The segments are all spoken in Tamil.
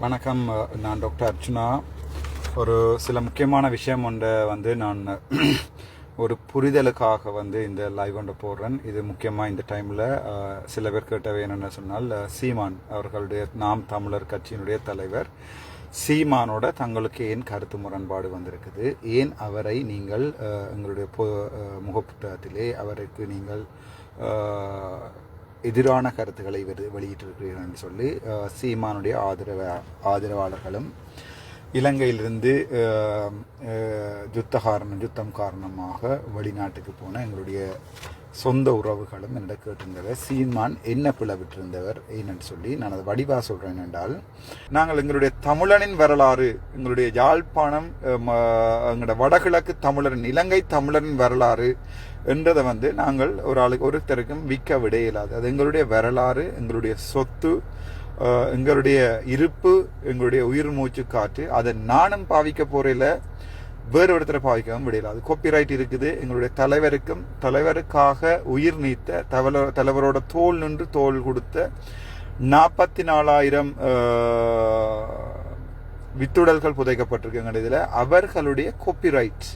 வணக்கம். நான் டாக்டர் அர்ச்சுனா. ஒரு சில முக்கியமான விஷயம் ஒன்றை நான் ஒரு புரிதலுக்காக இந்த லைவ் ஒன்று போடுறேன். இது முக்கியமாக இந்த டைமில் சில பேர் கேட்டவை என்னென்னு சொன்னால், சீமான் அவர்களுடைய நாம் தமிழர் கட்சியினுடைய தலைவர் சீமானோட தங்களுக்கு ஏன் கருத்து முரண்பாடு வந்திருக்குது, ஏன் அவரை நீங்கள் எங்களுடைய முகப்புத்தகத்திலே அவருக்கு நீங்கள் எதிரான கருத்துக்களை வெளியிட்டிருக்கிறீர்கள் என்று சொல்லி சீமானுடைய ஆதரவாளர்களும் இலங்கையிலிருந்து யுத்தம் காரணமாக வெளிநாட்டுக்கு போன எங்களுடைய சொந்த உறவுகளும் என்னிடம் கேட்டிருந்தவர், சீமான் என்ன பிளவிட்டிருந்தவர் ஏன்னு சொல்லி நான் அதை வடிவாக சொல்கிறேன் என்றால், நாங்கள் எங்களுடைய தமிழனின் வரலாறு, எங்களுடைய யாழ்ப்பாணம், எங்களுடைய வடகிழக்கு தமிழரின், இலங்கை தமிழரின் வரலாறு என்றதை நாங்கள் ஒருத்தருக்கும் விற்க விட இயலாது. அது எங்களுடைய வரலாறு, எங்களுடைய சொத்து, எங்களுடைய இருப்பு, எங்களுடைய உயிர் மூச்சு காற்று. அதை நானும் பாவிக்க போறையில் வேறு ஒருத்தரை பாவிக்கவும் விடையில. அது காப்பிரைட் இருக்குது. எங்களுடைய தலைவருக்காக உயிர் நீத்த தலைவரோட தோல் நின்று தோல் கொடுத்த 44,000 வித்துடல்கள் புதைக்கப்பட்டிருக்கு இதில். அவர்களுடைய காப்பிரைட்,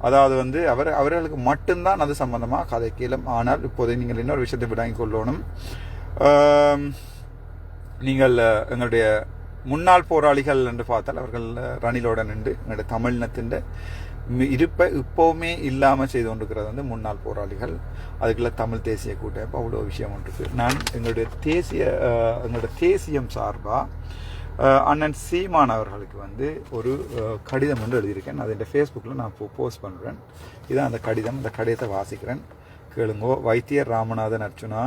அதாவது அவர்களுக்கு மட்டும்தான் அது சம்பந்தமாக கதை கேளும். ஆனால் இப்போதை நீங்கள் இன்னொரு விஷயத்தை விடாங்கி கொள்ளணும். நீங்கள் எங்களுடைய முன்னாள் போராளிகள் என்று பார்த்தால் அவர்கள் ரணிலோட நின்று எங்களுடைய தமிழினத்தின் இருப்பை இப்போவுமே இல்லாமல் செய்து கொண்டிருக்கிறது முன்னாள் போராளிகள். அதுக்குள்ள தமிழ் தேசிய கூட்டமைப்பு அவ்வளோ விஷயம் ஒன்று இருக்கு. நான் எங்களுடைய தேசியம் சார்பாக அண்ணன் சீமான் அவர்களுக்கு ஒரு கடிதம் ஒன்று எழுதியிருக்கேன். அது என் ஃபேஸ்புக்கில் நான் போஸ்ட் பண்ணுறேன். இதான் அந்த கடிதம். அந்த கடிதத்தை வாசிக்கிறேன், கேளுங்கோ. வைத்தியர் ராமநாதன் அர்ச்சுனா,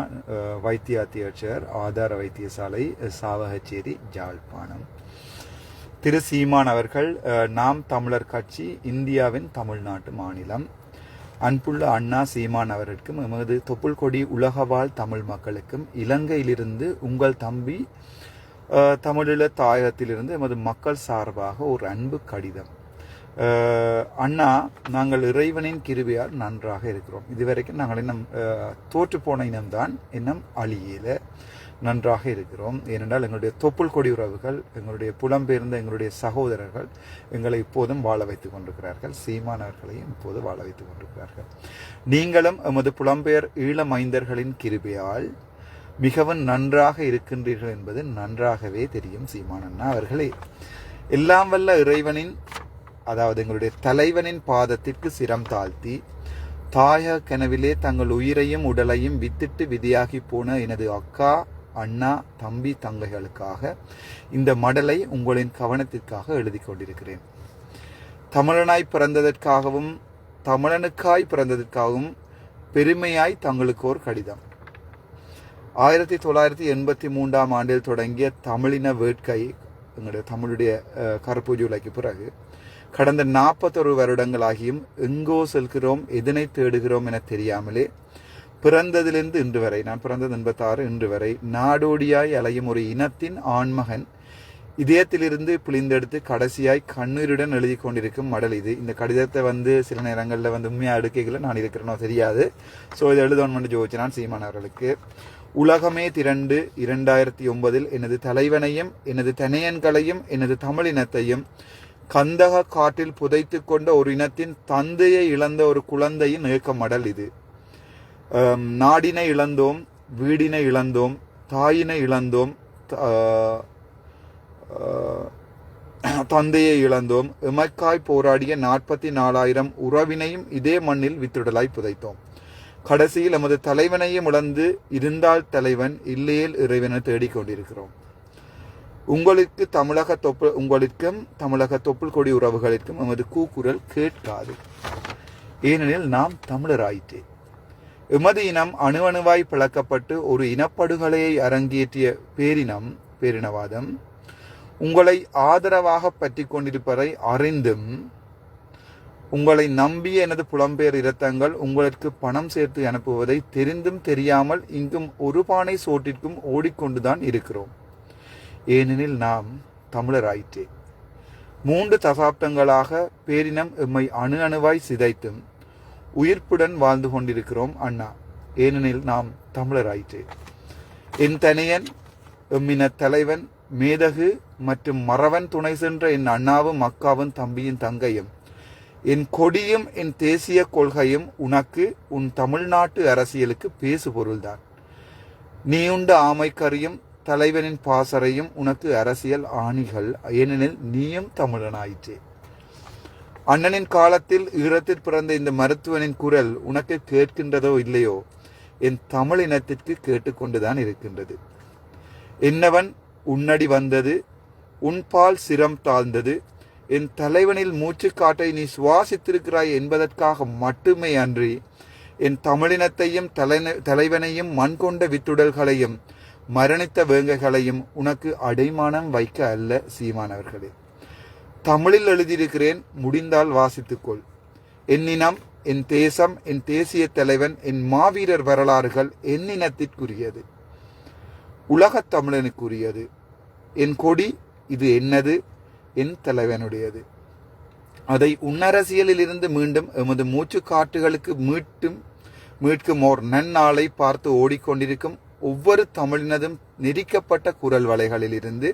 வைத்திய அத்தியட்சர், ஆதார வைத்தியசாலை, சாவகச்சேரி, ஜாழ்ப்பாணம். திரு சீமான் அவர்கள், நாம் தமிழர் கட்சி, இந்தியாவின் தமிழ்நாட்டு மாநிலம். அன்புள்ள அண்ணா சீமான் அவர்களுக்கும் எமது தொப்புள் கொடி உலகவாழ் தமிழ் மக்களுக்கும் இலங்கையிலிருந்து உங்கள் தம்பி தமிழீழ தாயகத்திலிருந்து எமது மக்கள் சார்பாக ஒரு அன்பு கடிதம். அண்ணா, நாங்கள் இறைவனின் கிருபையால் நன்றாக இருக்கிறோம். இதுவரைக்கும் நாங்கள் இன்னும் தோற்று போன இனம்தான், இன்னும் அழியில நன்றாக இருக்கிறோம். ஏனென்றால் எங்களுடைய தொப்புள் கொடி உறவுகள், எங்களுடைய புலம்பெயர்ந்த எங்களுடைய சகோதரர்கள் எங்களை இப்போதும் வாழ வைத்துக் கொண்டிருக்கிறார்கள். சீமானவர்களையும் இப்போது வாழ வைத்துக் கொண்டிருக்கிறார்கள். நீங்களும் எமது புலம்பெயர் ஈழ மைந்தர்களின் கிருபையால் மிகவும் நன்றாக இருக்கின்றீர்கள் என்பது நன்றாகவே தெரியும். சீமான் அண்ணா அவர்களே, எல்லாம் வல்ல இறைவனின், அதாவது எங்களுடைய தலைவனின் பாதத்திற்கு சிரம் தாழ்த்தி தாய கனவிலே தங்கள் உயிரையும் உடலையும் வித்திட்டு விதியாகி போன எனது அக்கா, அண்ணா, தம்பி, தங்கைகளுக்காக இந்த மடலை உங்களின் கவனத்திற்காக எழுதி கொண்டிருக்கிறேன். தமிழனாய் பிறந்ததற்காகவும் தமிழனுக்காய் பிறந்ததற்காகவும் பெருமையாய் தங்களுக்கு ஒரு கடிதம். 1983ஆம் ஆண்டில் தொடங்கிய தமிழின வேட்கை, எங்களுடைய தமிழுடைய கருப்பு ஜூலைக்கு பிறகு கடந்த 41 வருடங்களாகியும் எங்கோ செல்கிறோம், எதனை தேடுகிறோம் என தெரியாமலே பிறந்ததிலிருந்து இன்று வரை, நான் பிறந்தது 86, இன்று வரை நாடோடியாய் அலையும் ஒரு இனத்தின் ஆண்மகன் இதயத்திலிருந்து பிழிந்தெடுத்து கடைசியாய் கண்ணீருடன் எழுதி கொண்டிருக்கும் மடல் இது. இந்த கடிதத்தை சில நேரங்களில் உண்மையாக எடுக்கைகளை நான் இருக்கிறேனோ தெரியாது. ஸோ இதை எழுதணும் ஜோதிச்சு நான் சீமான் அவர்களுக்கு. உலகமே திரண்டு 2009 எனது தலைவனையும் எனது தனையன்களையும் எனது தமிழினத்தையும் கந்தக காட்டில் புதைத்து கொண்ட ஒரு இனத்தின் தந்தையை இழந்த ஒரு குழந்தையின் ஏக்க மடல் இது. நாடினை இழந்தோம், வீடினை இழந்தோம், தாயினை இழந்தோம், தந்தையை இழந்தோம். எமக்காய் போராடிய 44,000 உறவினையும் இதே மண்ணில் வித்துடலாய் புதைத்தோம். கடைசியில் எமது தலைவனையும் இழந்து இருந்தால் தலைவன், இல்லையேல் இறைவனை தேடிக்கொண்டிருக்கிறோம். உங்களுக்கும் தமிழக தொப்புள் கொடி உறவுகளுக்கும் எமது கூக்குரல் கேட்காது. ஏனெனில் நாம் தமிழராயிற்றே. எமது இனம் அணுவாய் பிளக்கப்பட்டு ஒரு இனப்படுகொலையை அரங்கேற்றிய பேரினவாதம் உங்களை ஆதரவாக பற்றி கொண்டிருப்பதை அறிந்தும் உங்களை நம்பிய எனது புலம்பெயர் இரத்தங்கள் உங்களுக்கு பணம் சேர்த்து அனுப்புவதை தெரிந்தும் தெரியாமல் இங்கும் ஒரு பானை சோட்டிற்கும் ஓடிக்கொண்டுதான் இருக்கிறோம். ஏனெனில் நாம் தமிழராயிற்றே. 3 தசாப்தங்களாக பேரினம் எம்மை அணுவாய் சிதைத்தும் உயிர்ப்புடன் வாழ்ந்து கொண்டிருக்கிறோம் அண்ணா. ஏனெனில் நாம் தமிழராயிற்றே. என் தனையன், எம்மின தலைவன், மேதகு மற்றும் மறவன் துணை சென்ற என் அண்ணாவும் அக்காவும் தம்பியும் தங்கையும் என் கொடியும் என் தேசிய கொள்கையும் உனக்கு உன் தமிழ்நாட்டு அரசியலுக்கு பேசு பொருள்தான். நீ உண்ட ஆமைக்கறியும் தலைவனின் பாசறையும் உனக்கு அரசியல் ஆணிகள், ஏனெனில் நீயும் தமிழனாயிற்றே. அண்ணனின் காலத்தில் ஈழத்தில் பிறந்த இந்த மருத்துவனின் குரல் உனக்கு கேட்கின்றதோ இல்லையோ, என் தமிழ் இனத்திற்கு கேட்டுக்கொண்டுதான் இருக்கின்றது. என்னவன் உன்னடி வந்தது, உன்பால் சிரம் தாழ்ந்தது, என் தலைவனில் மூச்சு காட்டை நீ சுவாசித்திருக்கிறாய் என்பதற்காக மட்டுமே அன்றி என் தமிழினத்தையும் தலைவனையும் மண் கொண்ட வித்துடல்களையும் மரணித்த வேங்கைகளையும் உனக்கு அடைமானம் வைக்க அல்ல சீமானவர்களே. தமிழில் எழுதியிருக்கிறேன், முடிந்தால் வாசித்துக்கொள். என் இனம், என் தேசம், என் தேசிய தலைவன், என் மாவீரர் வரலாறுகள் என் இனத்திற்குரியது, உலகத் தமிழனுக்குரியது. என் கொடி இது என்னது, என் தலைவனுடையது. அதை உன்னரசியலில் இருந்து மீண்டும் எமது மூச்சு காட்டுகளுக்கு மீட்கும் ஓர் நன்னாளை பார்த்து ஓடிக்கொண்டிருக்கும் ஒவ்வொரு தமிழினதும் நெரிக்கப்பட்ட குரல் வலைகளில் இருந்து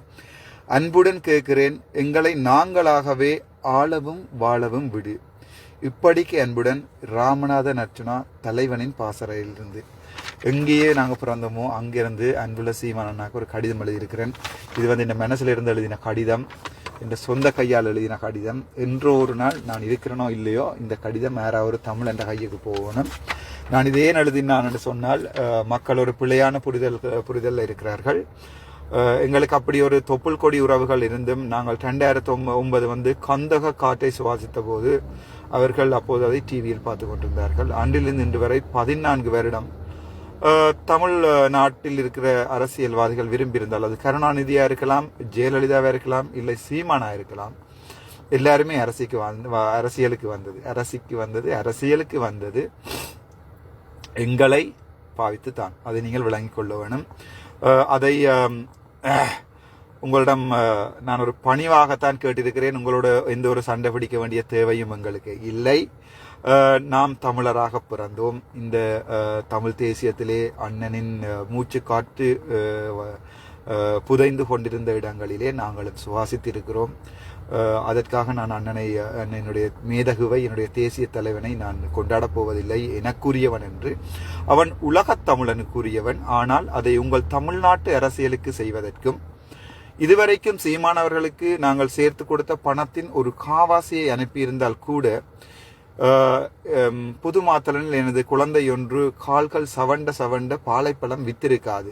அன்புடன் கேட்கிறேன், எங்களை நாங்களாகவே ஆளவும் வாழவும் விடு. இப்படிக்கு அன்புடன் ராமநாதன் அர்ச்சுனா, தலைவனின் பாசறையிலிருந்து. எங்கேயே நாங்கள் பிறந்தோமோ அங்கிருந்து அன்புள்ள சீமானண்ணாக்கு ஒரு கடிதம் எழுதியிருக்கிறேன். இது இந்த மனசில் இருந்து எழுதின கடிதம், இந்த சொந்த கையால் எழுதின கடிதம். என்றோ ஒரு நாள் நான் இருக்கிறனோ இல்லையோ இந்த கடிதம் யாராவது தமிழ் என்ற கையுக்கு போகணும். நான் இதே எழுதினான் என்று சொன்னால் மக்கள் ஒரு பிழையான புரிதல் இருக்கிறார்கள். எங்களுக்கு அப்படி ஒரு தொப்புள் கொடி உறவுகள் இருந்தும் நாங்கள் 2009 கந்தக காற்றை சுவாசித்த போது அவர்கள் அப்போது அதை டிவியில் பார்த்து கொண்டிருந்தார்கள். அன்றிலிருந்து இன்று வரை 14 வருடம் தமிழ் நாட்டில் இருக்கிற அரசியல்வாதிகள் விரும்பியிருந்தால் அது கருணாநிதியா இருக்கலாம், ஜெயலலிதாவா இருக்கலாம், இல்லை சீமானா இருக்கலாம், எல்லாருமே அரசியலுக்கு வந்தது எங்களை பாவித்து தான். அதை நீங்கள் விளங்கிக் கொள்ள வேணும். அதை உங்களிடம் நான் ஒரு பணிவாகத்தான் கேட்டிருக்கிறேன். உங்களோட எந்த ஒரு சண்டை பிடிக்க வேண்டிய தேவையும் எங்களுக்கு இல்லை. நாம் தமிழராக பிறந்தோம். இந்த தமிழ் தேசியத்திலே அண்ணனின் மூச்சு காற்று புதைந்து கொண்டிருந்த இடங்களிலே நாங்களும் சுவாசித்திருக்கிறோம். அதற்காக நான் என்னுடைய மேதகுவை, என்னுடைய தேசிய தலைவனை நான் கொண்டாடப் போவதில்லை. எனக்குரியவன் என்று அவன் உலகத் தமிழனுக்குரியவன். ஆனால் அதை உங்கள் தமிழ்நாட்டு அரசியலுக்கு செய்வதற்கும் இதுவரைக்கும் சீமானவர்களுக்கு நாங்கள் சேர்த்து கொடுத்த பணத்தின் ஒரு காவாசியை அனுப்பியிருந்தால் கூட புது மாத்தலனில் எனது குழந்தை ஒன்று கால்கள் சவண்ட பாலைப்பழம் வித்திருக்காது.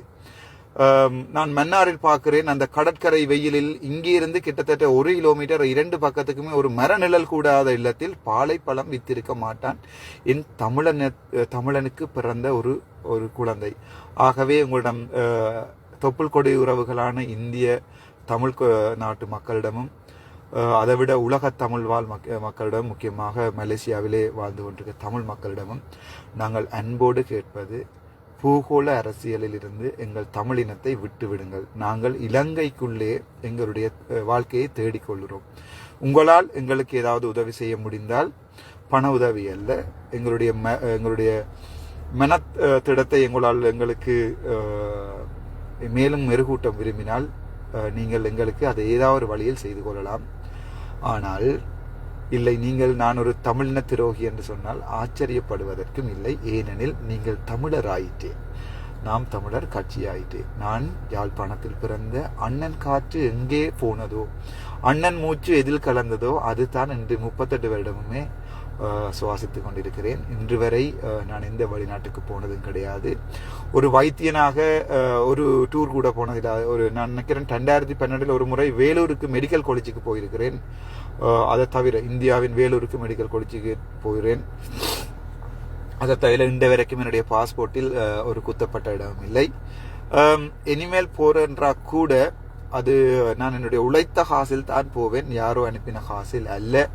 நான் மன்னாரில் பார்க்கிறேன், அந்த கடற்கரை வெயிலில் இங்கே இருந்து கிட்டத்தட்ட 1 கிலோமீட்டர் 2 பக்கத்துக்குமே ஒரு மரநிழல் கூடாத இல்லத்தில் பாலைப்பழம் வித்திருக்க மாட்டான் என் தமிழனுக்கு பிறந்த ஒரு குழந்தை. ஆகவே உங்களிடம் தொப்புள் கொடி உறவுகளான இந்திய தமிழ் நாட்டு மக்களிடமும் அதைவிட உலக தமிழ் வாழ் மக்களிடம், முக்கியமாக மலேசியாவிலே வாழ்ந்து கொண்டிருக்க தமிழ் மக்களிடமும் நாங்கள் அன்போடு கேட்பது, பூகோள அரசியலில் இருந்து எங்கள் தமிழினத்தை விட்டுவிடுங்கள். நாங்கள் இலங்கைக்குள்ளே எங்களுடைய வாழ்க்கையை தேடிக்கொள்கிறோம். உங்களால் எங்களுக்கு ஏதாவது உதவி செய்ய முடிந்தால், பண உதவி அல்ல, எங்களுடைய மனத்திடத்தை எங்களுக்கு மேலும் மெருகூட்ட விரும்பினால் நீங்கள் எங்களுக்கு அதை ஏதாவது ஒரு வழியில் செய்து கொள்ளலாம். ஆனால் இல்லை, நான் ஒரு தமிழின துரோகி என்று சொன்னால் ஆச்சரியப்படுவதற்கும் இல்லை. ஏனெனில் நீங்கள் தமிழர் ஆயிற்றே, நாம் தமிழர் கட்சி ஆயிற்றே. நான் யாழ்ப்பாணத்தில் பிறந்த அண்ணன் காற்று எங்கே போனதோ, அண்ணன் மூச்சு எதில் கலந்ததோ அதுதான் இன்று 38 வருடமுமே சுவாசித்துக் கொண்டிருக்கிறேன். இன்று வரை நான் எந்த வெளிநாட்டுக்கு போனதும் கிடையாது. ஒரு வைத்தியனாக ஒரு டூர் கூட போனதில்லை. நான் நினைக்கிறேன் 2012 ஒரு முறை வேலூருக்கு மெடிக்கல் காலேஜுக்கு போயிருக்கிறேன். அதை தவிர இந்தியாவின் வேலூருக்கு மெடிக்கல் காலேஜுக்கு போகிறேன். அதை தவிர இந்த வரைக்கும் என்னுடைய பாஸ்போர்ட்டில் ஒரு குத்தப்பட்ட இடம் இல்லை. இனிமேல் போறேன்றா கூட அது நான் என்னுடைய உழைத்த காசில் தான் போவேன், யாரோ அனுப்பின காசில் அல்ல.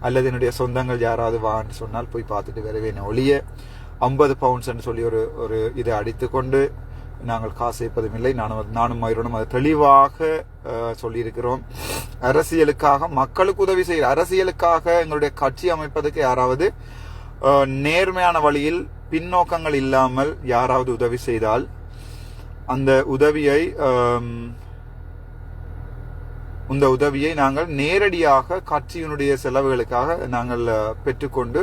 அல்லது என்னுடைய சொந்தங்கள் யாராவது வான்னு சொன்னால் போய் பார்த்துட்டு வரவேன் ஒழிய 50 பவுண்ட்ஸ் சொல்லி ஒரு இதை அடித்து கொண்டு நாங்கள் காசு சேர்ப்பதும் இல்லை. நானும் மயிரோடும் அதை தெளிவாக சொல்லியிருக்கிறோம். அரசியலுக்காக மக்களுக்கு உதவி செய்ய, அரசியலுக்காக எங்களுடைய கட்சி அமைப்பதற்கு யாராவது நேர்மையான வழியில் பின்னோக்கங்கள் இல்லாமல் யாராவது உதவி செய்தால் அந்த உதவியை இந்த உதவியை நாங்கள் நேரடியாக கட்சியினுடைய செலவுகளுக்காக நாங்கள் பெற்றுக்கொண்டு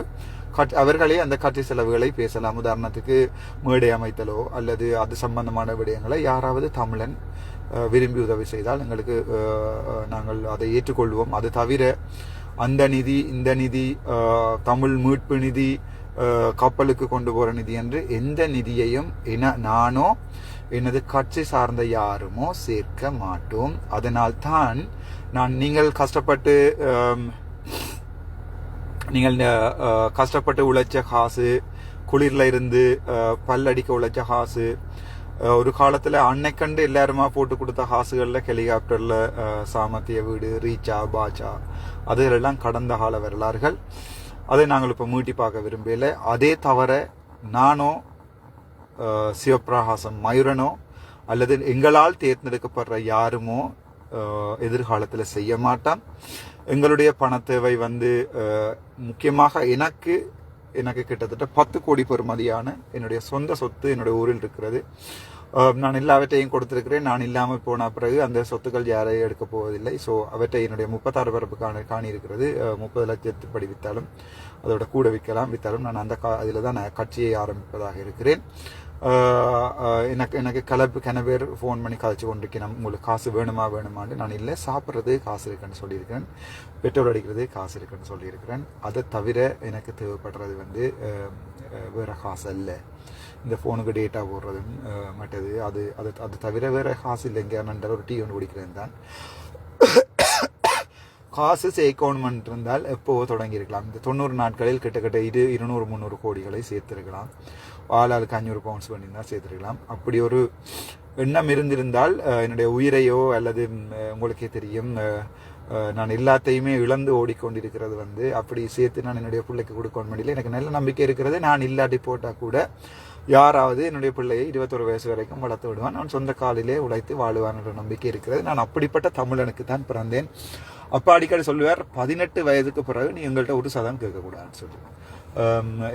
அவர்களே அந்த கட்சி செலவுகளை பேசலாம். உதாரணத்துக்கு மேடை அமைத்தலோ அல்லது அது சம்பந்தமான விடயங்களை யாராவது தமிழன் விரும்பி உதவி செய்தால் எங்களுக்கு நாங்கள் அதை ஏற்றுக்கொள்வோம். அது தவிர அந்த நிதி இந்த நிதி தமிழ் மீட்பு நிதி கப்பலுக்கு கொண்டு போற நிதி என்று எந்த நிதியையும் நானோ எனது கட்சி சார்ந்த யாருமோ சேர்க்க மாட்டோம். அதனால்தான் நீங்கள் கஷ்டப்பட்டு உழைச்ச காசு, குளிர்ல இருந்து பல்லடிக்க உழைச்ச காசு, ஒரு காலத்துல அன்னைக்கண்டு எல்லாருமா போட்டு கொடுத்த காசுகள்ல ஹெலிகாப்டர்ல சாமத்திய வீடு, ரீச்சா, பாச்சா அதுகளெல்லாம் கடந்த கால வரலாறுகள். அதை நாங்கள் இப்ப மீட்டி பார்க்க விரும்பல. அதே தவிர நானோ சிவபிரகாசம் மயூரனோ அல்லது எங்களால் தேர்ந்தெடுக்கப்படுற யாருமோ எதிர்காலத்தில் செய்ய மாட்டான். எங்களுடைய பண தேவை முக்கியமாக எனக்கு கிட்டத்தட்ட 10 கோடி பெறுமதியான என்னுடைய சொந்த சொத்து என்னுடைய ஊரில் இருக்கிறது. நான் எல்லாவற்றையும் கொடுத்திருக்கிறேன். நான் இல்லாமல் போன பிறகு அந்த சொத்துக்கள் யாரையும் எடுக்க போவதில்லை. ஸோ அவற்றை என்னுடைய 36 பரப்பு காணி இருக்கிறது. 30 லட்சத்துப்படி வித்தாலும் அதோட கூட வித்தாலும் நான் அந்த அதில் தான் நான் கட்சியை ஆரம்பிப்பதாக இருக்கிறேன். எனக்கு கனவேர் ஃபோன் பண்ணி கதைச்சு கொண்டிருக்கேன், உங்களுக்கு காசு வேணுமான்னு. நான் இல்லை, சாப்பிட்றது காசு இருக்குன்னு சொல்லியிருக்கிறேன், பெட்ரோல் அடிக்கிறது காசு இருக்குன்னு சொல்லியிருக்கிறேன். அதை தவிர எனக்கு தேவைப்படுறது வேற காசு அல்ல. இந்த ஃபோனுக்கு டேட்டா போடுறது மற்றது அது தவிர வேற காசு இல்லைங்க. நான் ஒரு டீ ஒன்று குடிக்கிறேன் தான். காசு சேர்க்கணுமென்று இருந்தால் எப்போ தொடங்கியிருக்கலாம். இந்த 90 நாட்களில் கிட்டத்தட்ட 200-300 கோடிகளை சேர்த்திருக்கலாம். ஆளாளுக்கு 500 பவுண்ட்ஸ் பண்ணியிருந்தால் சேர்த்திருக்கலாம். அப்படி ஒரு எண்ணம் இருந்திருந்தால் என்னுடைய உயிரையோ அல்லது உங்களுக்கே தெரியும் நான் எல்லாத்தையுமே இழந்து ஓடிக்கொண்டிருக்கிறது அப்படி சேர்த்து நான் என்னுடைய பிள்ளைக்கு கொடுக்க முடியல. எனக்கு நல்ல நம்பிக்கை இருக்கிறது. நான் இல்லாட்டி போட்டால் கூட யாராவது என்னுடைய பிள்ளையை 21 வயசு வரைக்கும் வளர்த்து விடுவான். நான் சொந்த காலிலே உழைத்து வாழுவான் என்ற நம்பிக்கை இருக்கிறது. நான் அப்படிப்பட்ட தமிழனுக்கு தான் பிறந்தேன். அப்பா அடிக்கடி சொல்லுவார், 18 வயதுக்கு பிறகு நீ எங்கள்கிட்ட ஒரு சதம் கேட்கக்கூடாதுன்னு சொல்லி.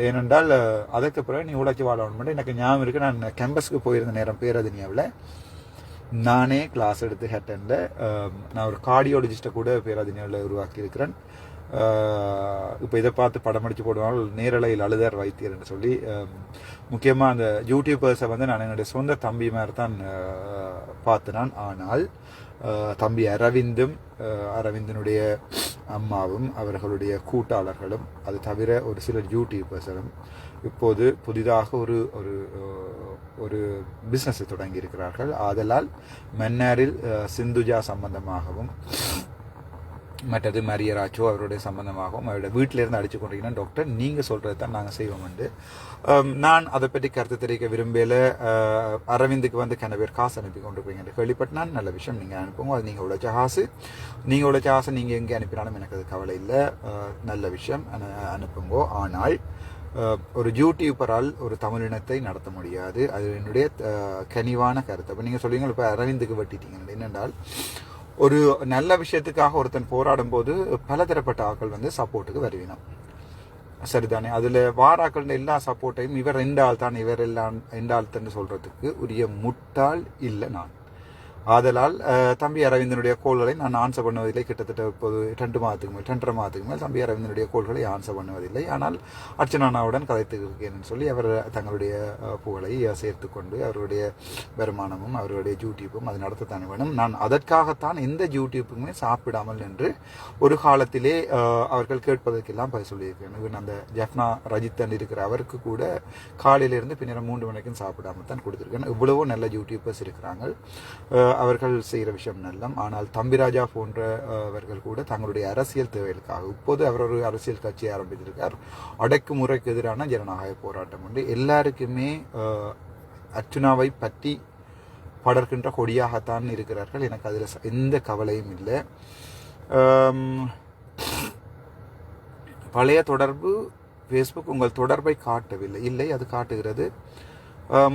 ஏனென்றால் அதற்கு பிறகு நீ உழைச்சி வாழணும். எனக்கு ஞாபகம் இருக்கு, நான் கேம்பஸ்க்கு போயிருந்த நேரம் பேரதினியாவில் நானே கிளாஸ் எடுத்து ஹெட்டன்ல நான் ஒரு கார்டியோலஜிஸ்ட்டை கூட பேரதினியாவில் உருவாக்கி இருக்கிறேன். இப்போ இதை பார்த்து படம் அடிச்சு போடுவாங்க, நேரலையில் அழுதார் வைத்தியர் என்று சொல்லி. முக்கியமாக அந்த யூடியூபர்ஸை நான் என்னுடைய சொந்த தம்பி மாதிரி தான் பார்த்தினான். ஆனால் தம்பி அரவிந்தனுடைய அம்மாவும் அவர்களுடைய கூட்டாளர்களும் அது தவிர ஒரு சிலர் யூடியூபர்ஸும் இப்போது புதிதாக ஒரு பிஸ்னஸை தொடங்கி இருக்கிறார்கள். ஆதலால் மன்னாரில் சிந்துஜா சம்பந்தமாகவும் மற்றது மரியராச்சோ அவருடைய சம்பந்தமாகவும் அவருடைய வீட்டிலிருந்து அடிச்சு கொண்டிருக்கிறேன். டாக்டர் நீங்கள் சொல்றது தான் நாங்கள் செய்வோம் என்று நான் அதை பற்றி கருத்து தெரிவிக்க விரும்பல. அரவிந்துக்கு கனவேர் காசு அனுப்பி கொண்டு போய் கேள்விப்பட்டு நான் நல்ல விஷயம் நீங்கள் அனுப்புங்க. அது நீங்கள் உழைச்ச காசு நீங்கள் எங்கே அனுப்பினாலும் எனக்கு அது கவலை இல்லை, நல்ல விஷயம் அனுப்புங்கோ. ஆனால் ஒரு யூடியூபரால் ஒரு தமிழினத்தை நடத்த முடியாது. அது என்னுடைய கனிவான கருத்து. அப்போ நீங்கள் சொல்லுவீங்க இப்போ அரவிந்துக்கு வெட்டிட்டீங்க. என்னென்றால் ஒரு நல்ல விஷயத்துக்காக ஒருத்தன் போராடும் போது பலதரப்பட்ட ஆக்கள் சப்போர்ட்டுக்கு வருவினோம், சரிதானே? அதுல வாராக்கள் எல்லா சப்போர்ட்டையும் இவர் 2 ஆள் தான், இவர் எல்லாம் 2 ஆள் தான் சொல்றதுக்கு உரிய முட்டாள் இல்லை நான். ஆதலால் தம்பி அரவிந்தனுடைய கோள்களை நான் ஆன்சர் பண்ணுவதில்லை. கிட்டத்தட்ட இப்போது 2.5 மாதத்துக்கு மேல் தம்பி அரவிந்தனுடைய கோள்களை ஆன்சர் பண்ணுவதில்லை. ஆனால் அர்ச்சனாவுடன் கதைத்துக்கிறேன்னு சொல்லி அவர் தங்களுடைய புகழை சேர்த்து கொண்டு அவருடைய வருமானமும் அவருடைய யூடியூப்பும் அது நடத்தத்தானே வேணும். நான் அதற்காகத்தான் எந்த யூடியூப்புமே சாப்பிடாமல் என்று ஒரு காலத்திலே அவர்கள் கேட்பதற்கெல்லாம் பதில் சொல்லியிருக்கேன். இவன் அந்த ஜெஃப்னா ரஜித்தன் இருக்கிற அவருக்கு கூட காலையிலிருந்து பின்னர் 3 மணிக்கும் சாப்பிடாமல் தான் கொடுத்துருக்கேன். இவ்வளவோ நல்ல யூடியூபர்ஸ் இருக்கிறாங்க, அவர்கள் செய்கிற விஷயம் நல்லம். ஆனால் தம்பிராஜா போன்றவர்கள் கூட தங்களுடைய அரசியல் தேவைகளுக்காக இப்போது அவர் ஒரு அரசியல் கட்சியை ஆரம்பித்திருக்கார். அடக்குமுறைக்கு எதிரான ஜனநாயக போராட்டம் உண்டு. எல்லாருக்குமே அர்ச்சுனாவை பற்றி படர்கின்ற கொடியாகத்தான் இருக்கிறார்கள். எனக்கு அதில் எந்த கவலையும் இல்லை. பழைய தொடர்பு ஃபேஸ்புக் உங்கள் தொடர்பை காட்டவில்லை, இல்லை அது காட்டுகிறது.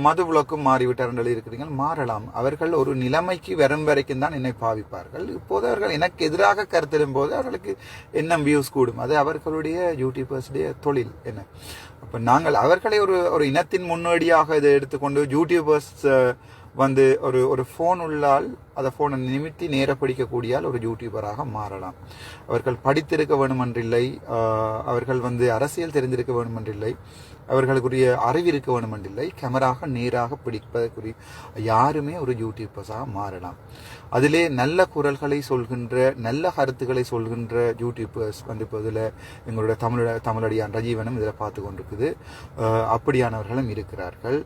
மது விளக்கும் மாறிவிட்டார்கள் இருக்கிறீர்கள், மாறலாம். அவர்கள் ஒரு நிலைமைக்கு வரும் வரைக்கும் தான் என்னை பாவிப்பார்கள். இப்போது அவர்கள் எனக்கு எதிராக கருத்திடும் போது அவர்களுக்கு என்ன வியூஸ் கூடும், அது அவர்களுடைய யூடியூபர்ஸுடைய தொழில் என்ன. அப்போ நாங்கள் அவர்களை ஒரு இனத்தின் முன்னோடியாக இதை எடுத்துக்கொண்டு யூடியூபர்ஸ் வந்து ஒரு ஃபோன் உள்ளால் அதை ஃபோனை நிமித்தி நேர படிக்கக்கூடியால் ஒரு யூடியூபராக மாறலாம். அவர்கள் படித்திருக்க வேணுமென்றில்லை, அவர்கள் வந்து அரசியல் தெரிந்திருக்க வேணுமென்றில்லை, அவர்களுக்குரிய அறிவு இருக்க வேணுமென்றில்லை, கேமராக நேராக பிடிப்பதற்குரிய யாருமே ஒரு யூடியூபர்ஸாக மாறலாம். அதிலே நல்ல குரல்களை சொல்கின்ற நல்ல கருத்துக்களை சொல்கின்ற யூடியூபர்ஸ் வந்து இப்போ இதில் எங்களுடைய தமிழடியான் ரஜீவனும் இதில் பார்த்து கொண்டிருக்குது. அப்படியானவர்களும் இருக்கிறார்கள்.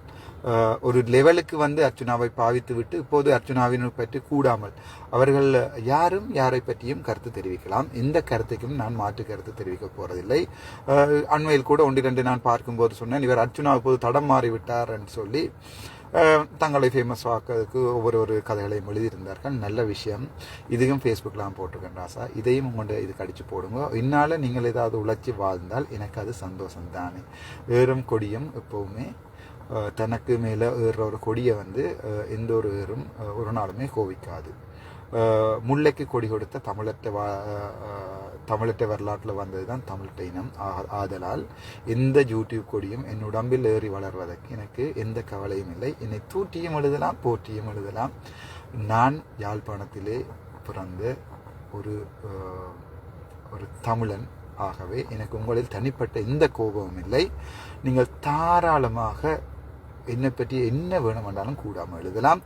ஒரு லெவலுக்கு வந்து அர்ச்சுனாவை பாவித்து விட்டு இப்போது அர்ச்சுனாவினை பற்றி கூடாமல் அவர்கள் யாரும் யாரை பற்றியும் கருத்து தெரிவிக்கலாம். எந்த கருத்துக்கும் நான் மாற்று கருத்து தெரிவிக்க போறதில்லை. அண்மையில் கூட ஒன்று ரெண்டு நான் பார்க்கும்போது சொன்னேன், இவர் அர்ச்சுனா இப்போது தடம் மாறிவிட்டார் என்று சொல்லி தங்களை ஃபேமஸ் ஆக்கிறதுக்கு ஒவ்வொரு கதைகளையும் எழுதியிருந்தார்கள். நல்ல விஷயம். இதையும் ஃபேஸ்புக்கில் போட்டிருக்கேன் ராசா, இதையும் உங்கள்கிட்ட இதுக்கு அடித்து போடுங்க. இந்நாள் நீங்கள் ஏதாவது உழைச்சி வாழ்ந்தால் எனக்கு அது சந்தோஷம் தானே. ஏறும் கொடியும் எப்போவுமே தனக்கு மேலே ஏறுற ஒரு கொடியை வந்து எந்த ஒரு ஏறும் ஒரு நாளுமே கோவிக்காது. முல்லைக்கு கொடி கொடுத்த தமிழற்ற வரலாற்றில் வந்தது தான் தமிழ்ட்ட இனம். ஆதலால் எந்த யூடியூப் கொடியும் என் உடம்பில் ஏறி வளர்வதற்கு எனக்கு எந்த கவலையும் இல்லை. என்னை தூட்டியும் எழுதலாம், போட்டியும் எழுதலாம். நான் யாழ்ப்பாணத்திலே பிறந்த ஒரு தமிழன். ஆகவே எனக்கு உங்களில் தனிப்பட்ட எந்த கோபமும் இல்லை. நீங்கள் தாராளமாக என்னை பற்றி என்ன வேணுமென்றாலும் கூடாமல் எழுதலாம்.